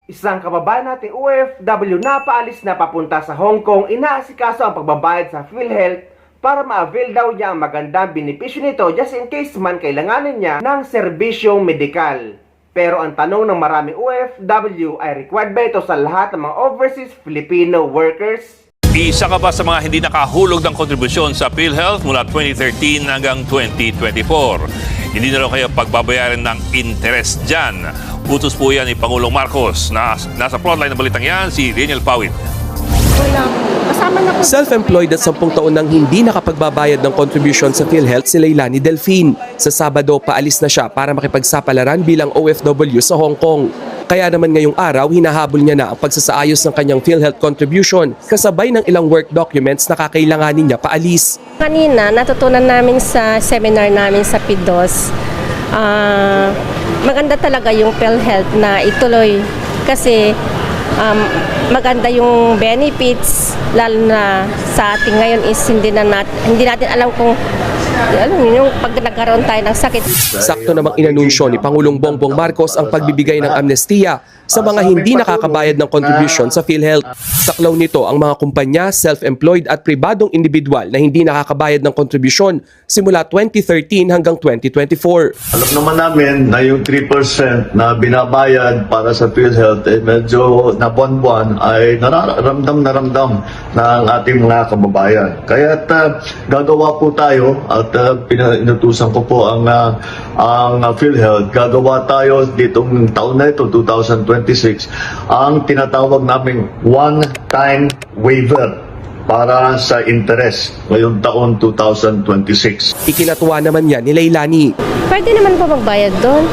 Isang kababayan nating OFW na paalis na papunta sa Hong Kong, inaasikaso ang pagbabayad sa PhilHealth para ma-avail daw niya ang magandang benepisyo nito just in case man kailanganin niya ng serbisyong medikal. Pero ang tanong ng maraming OFW ay required ba ito sa lahat ng mga overseas Filipino workers? Isa ka ba sa mga hindi nakahulog ng kontribusyon sa PhilHealth mula 2013 hanggang 2024? Hindi na raw kayo pagbabayaran ng interest dyan. Utos po yan ni Pangulong Marcos. Nasa frontline ng balitang yan, si Daniel Pawit. Wala po. Kasama na po. Self-employed at 10 taon nang hindi nakapagbabayad ng contribution sa PhilHealth si Leilani Delfin. Sa Sabado, paalis na siya para makipagsapalaran bilang OFW sa Hong Kong. Kaya naman ngayong araw, hinahabol niya na ang pagsasaayos ng kanyang PhilHealth contribution kasabay ng ilang work documents na kakailanganin niya paalis. Kanina, natutunan namin sa seminar namin sa PIDOS, maganda talaga yung PhilHealth na ituloy kasi maganda yung benefits, lalo na sa ating ngayon is hindi natin alam kung yung pag nagkaroon tayo ng sakit. Sakto namang inanunsyo ni Pangulong Bongbong Marcos ang pagbibigay ng amnestiya sa mga hindi nakakabayad ng contribution sa PhilHealth. Saklaw nito ang mga kumpanya, self-employed at pribadong individual na hindi nakakabayad ng kontribusyon simula 2013 hanggang 2024. Alam naman namin na yung 3% na binabayad para sa PhilHealth medyo na buwan-buwan ay nararamdam ng ating mga kababayan. Kaya gagawa po tayo at inutusan ko po ang PhilHealth. Gagawa tayo ditong taon na ito, 2026, ang tinatawag naming one-time waiver para sa interest ngayong taon 2026. Ikinatuwa naman yan ni Leilani. Pwede naman po magbayad doon.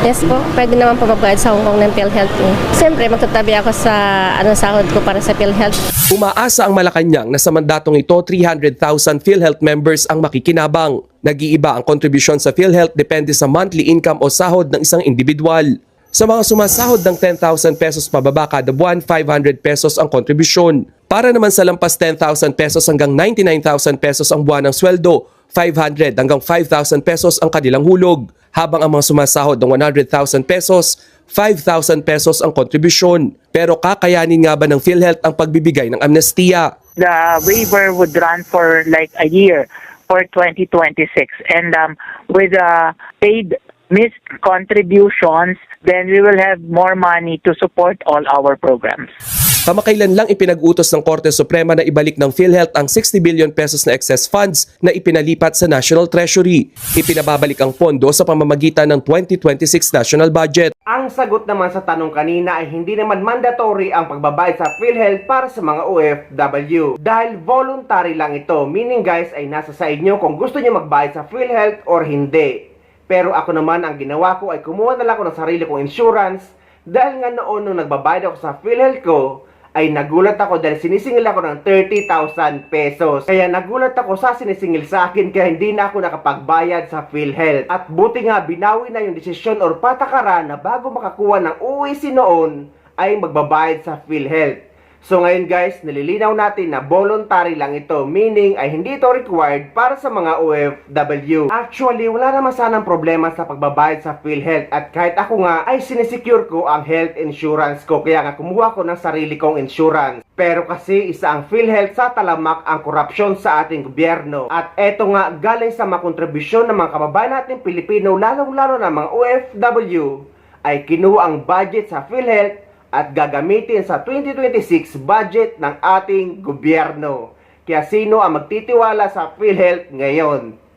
Yes po, pwede naman po magbayad sa Hong Kong ng PhilHealth. Siyempre, magtatabi ako sa sahod ko para sa PhilHealth. Umaasa ang Malacanang na sa mandatong ito, 300,000 PhilHealth members ang makikinabang. Nag-iiba ang kontribusyon sa PhilHealth depende sa monthly income o sahod ng isang individual. Sa mga sumasahod ng 10,000 pesos pababa kada buwan, 500 pesos ang kontribusyon. Para naman sa lampas 10,000 pesos hanggang 99,000 pesos ang buwan ng sweldo, 500 hanggang 5,000 pesos ang kanilang hulog. Habang ang mga sumasahod ng 100,000 pesos, 5,000 pesos ang kontribusyon. Pero kakayanin nga ba ng PhilHealth ang pagbibigay ng amnestiya? The waiver would run for like a year for 2026, and with paid missed contributions, then we will have more money to support all our programs. Kamakailan lang ipinag-utos ng Korte Suprema na ibalik ng PhilHealth ang 60 billion pesos na excess funds na ipinalipat sa National Treasury. Ipinababalik ang pondo sa pamamagitan ng 2026 National Budget. Ang sagot naman sa tanong kanina ay hindi naman mandatory ang pagbabayad sa PhilHealth para sa mga OFW. Dahil voluntary lang ito, meaning guys ay nasa sa inyo kung gusto niyo magbayad sa PhilHealth or hindi. Pero ako naman ang ginawa ko ay kumuha na lang ako ng sarili kong insurance dahil nga noon nung nagbabayad ako sa PhilHealth ko ay nagulat ako dahil sinisingil ako ng 30,000 pesos. Kaya nagulat ako sa sinisingil sa akin kaya hindi na ako nakapagbayad sa PhilHealth. At buti nga binawi na yung desisyon or patakaran na bago makakuha ng OEC noon ay magbabayad sa PhilHealth. So ngayon guys, nililinaw natin na voluntary lang ito, meaning ay hindi ito required para sa mga OFW. Actually, wala naman sanang problema sa pagbabayad sa PhilHealth at kahit ako nga ay sinesecure ko ang health insurance ko, kaya nga kumuha ko ng sarili kong insurance. Pero kasi isa ang PhilHealth sa talamak ang korupsyon sa ating gobyerno. At eto nga galing sa mga kontribusyon ng mga kababayan natin Pilipino, lalong-lalo na mga OFW, ay kinuha ang budget sa PhilHealth at gagamitin sa 2026 budget ng ating gobyerno. Kaya sino ang magtitiwala sa PhilHealth ngayon?